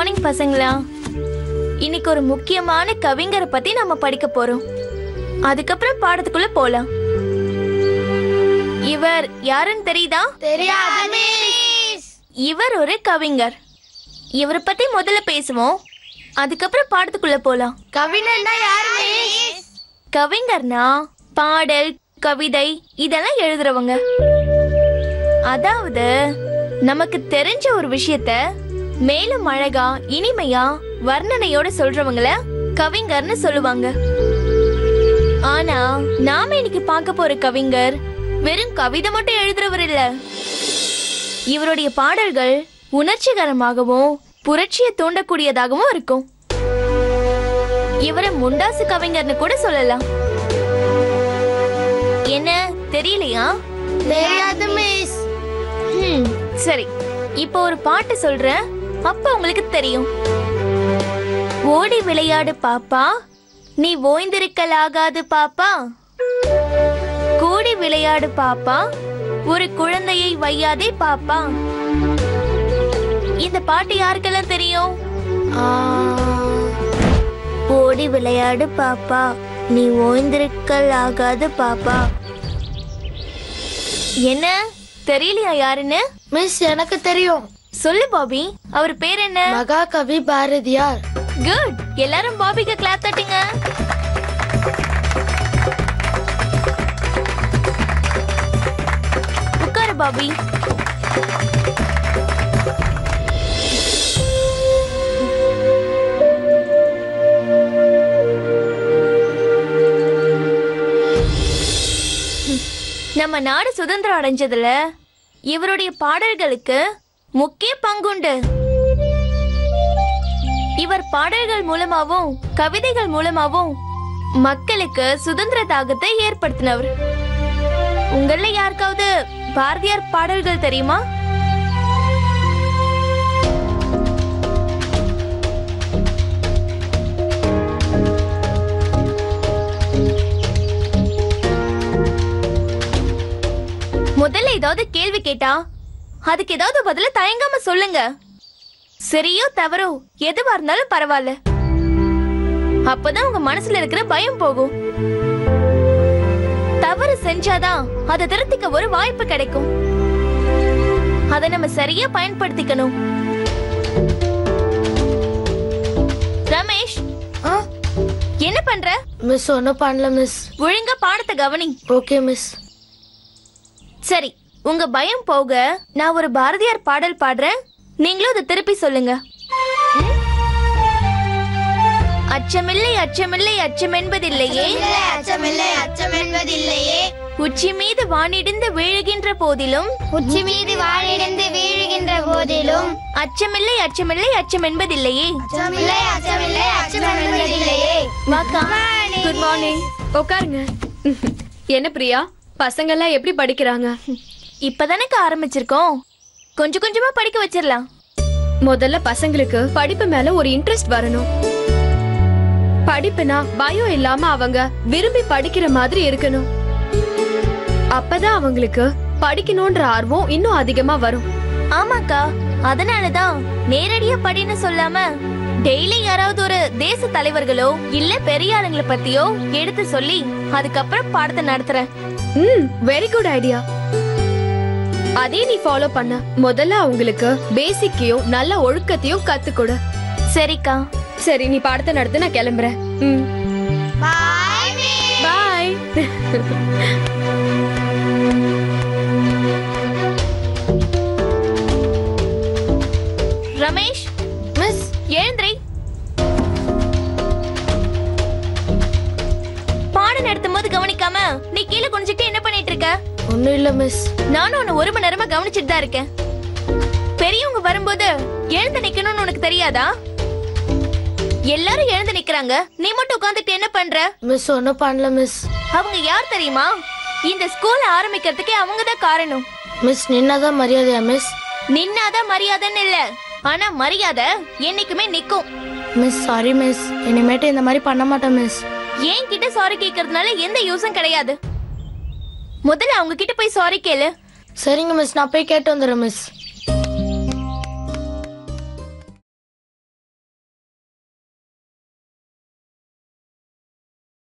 Morning பசங்களா. இன்னைக்கு ஒரு முக்கியமான கவிஞரை பத்தி நம்ம படிக்க போறோம். அதுக்கப்புறம் பாடத்துக்குள்ள போலாம். இவர் யாருன்னு தெரியுதா? தெரியாது மிஸ். இவர் ஒரு கவிஞர். இவரை பத்தி முதல்ல பேசுவோம், அதுக்கப்புறம் பாடத்துக்குள்ள போலாம். கவிஞர்னா யாரு மிஸ்? கவிஞர்னா பாடல், கவிதை இதெல்லாம் எழுதுறவங்க. அதாவது நமக்கு தெரிஞ்ச ஒரு விஷயத்த மேலும் அழகா, இனிமையா, வர்ணனையோட சொல்றவங்கள கவிஞர்னு சொல்லுவாங்க. ஆனா நாம இன்னைக்கு பார்க்க போற கவிஞர் வெறும் கவிதை மட்டும் எழுதுறவர் இல்ல. இவருடைய பாடல்கள் உணர்ச்சிகரமாகவும் புரட்சியை தூண்டக்கூடியதாகவும் இருக்கும். இவரை முண்டாசு கவிஞர்னு கூட சொல்லலாம். என்ன தெரியலையா? தெரியாது மிஸ். சரி, இப்போ ஒரு பாட்டு சொல்றேன், அப்ப உங்களுக்கு தெரியும். ஓடி விளையாடு பாப்பா, நீ ஓய்ந்திருக்கலாகாது பாப்பா. கூடி விளையாடு பாப்பா, ஒரு குழந்தையை வையாதே பாப்பா. இந்த பாட்டு யாருக்கெல்லாம் தெரியும்? ஓடி விளையாடு பாப்பா, நீ ஓய்ந்திருக்கலாகாது பாப்பா. என்ன தெரியலையா யாருன்னு? மிஸ் எனக்கு தெரியும். சொல்லு பாபி. அவர் பேர் என்ன? மகாகவி பாரதியார். குட். எல்லாரும் பாபிக்கு கிளாப் தட்டுங்க. உட்காரு பாபி. நம்ம நாடு சுதந்திரம் அடைஞ்சதுல இவருடைய பாடல்களுக்கு முக்கிய பங்குண்டு. இவர் பாடல்கள் மூலமாவும் கவிதைகள் மூலமாவும் மக்களுக்கு சுதந்திர தாகத்தை ஏற்படுத்தினவர். உங்கள யாருக்காவது பாரதியார் பாடல்கள் தெரியுமா? முதல்ல ஏதாவது கேள்வி கேட்டா அதுக்கு ஏதாவது பதில தயங்காம சொல்லுங்க. சரியோ தவறோ எதுவா இருந்தாலும் பரவாயில்ல. அப்பதான் உங்க மனசுல இருக்கிற பயம் போகும். தவறு செஞ்சாதான் அதை திருத்திக்க ஒரு வாய்ப்பு கிடைக்கும். அதை நம்ம சரியா பயன்படுத்திக்கணும். ரமேஷ், என்ன பண்ற? மிஸ் ஒன்னும் பண்ணல மிஸ். ஒழுங்கா பாடத்தை கவனி. Okay miss. சரி, உங்க பயம் போக நான் ஒரு பாரதியார் பாடல் பாடுறேன், நீங்களும் அதை திருப்பி சொல்லுங்க. அச்சமில்லை அச்சமில்லை அச்சம் என்பதில்லையே, அச்சமில்லை அச்சம் என்பதில்லையே, உச்சி மீது வானிடிந்து வீழுகின்ற போதிலும், உச்சி மீது வானிடிந்து வீழுகின்ற போதிலும், அச்சமில்லை அச்சமில்லை அச்சம் என்பதில்லையே, அச்சமில்லை அச்சமில்லை அச்சம் என்பதில்லையே. வாக்கா. Good morning. உட்காருங்க. என்ன பிரியா, பசங்க எல்லாம் எப்படி படிக்கிறாங்க? இப்பதானே ஆரம்பிச்சிருக்கோம், கொஞ்சம் கொஞ்சமா படிக்க வச்சிடலாம். முதல்ல பசங்களுக்கு படிப்பு மேல ஒரு இன்ட்ரெஸ்ட் வரணும். படிப்புனா பயம் இல்லாம அவங்க விரும்பி படிக்கிற மாதிரி இருக்கணும். அப்பதான் அவங்களுக்கு படிக்கணும்ன்ற ஆர்வம் இன்னும் அதிகமா வரும். ஆமாக்கா, அதனாலதான் நேரடியா படின்னு சொல்லாம டெய்லி யாராவது ஒரு தேச தலைவர்களோ இல்ல பெரிய ஆளுங்களை பத்தியோ எடுத்து சொல்லி அதுக்கப்புறம் பாடத்தை நடத்துறேன். Very good idea. அதே நீ ஃபாலோ பண்ண. முதல்ல அவங்களுக்கு பேசிக்கையும் நல்ல ஒழுக்கத்தையும் கத்துக்கொடு. சரிக்கா. சரி, நீ பாடத்தை நடத்து, நான் கிளம்புறேன். Bye miss. Bye. Ramesh, miss எழுந்திரி. பாடம் நடத்தும் போது கவனிக்காம நீ கீழே குனிஞ்சிட்டு என்ன பண்ணிட்டு இருக்க? ஒன்னும் இல்ல மிஸ். நானும் உன்னை 1 மணி நேரமா கவனிச்சுட்டு தான் இருக்கேன். பெரியவங்க வரும்போது எழுந்து நிக்கணும்னு உனக்கு தெரியாதா? எல்லாரும் எழுந்து நிக்கிறாங்க, நீ மட்டும் உட்கார்ந்துட்டு என்ன பண்ற? மிஸ் ஒன்னும் பண்ணல மிஸ். அவங்க யார் தெரியுமா? இந்த ஸ்கூல் ஆரம்பிக்கிறதுக்கே அவங்க தான் காரணம். மிஸ் நின்னாதான் மரியாதையா மிஸ்? நின்னாதான் மரியாதைன்னு இல்ல, ஆனா மரியாதை என்னைக்குமே நிக்கும். மிஸ் சாரி மிஸ், இனிமேட்டு இந்த மாதிரி பண்ண மாட்டேன் மிஸ். ஏன் கிட்ட சாரி கேக்குறதுனால எந்த யூஸும் கிடையாது. முதல்ல அவங்க கிட்ட போய் சாரி கேளு. சரிங்க மிஸ், நான் போய் கேட்டு வந்துடுறேன் மிஸ்.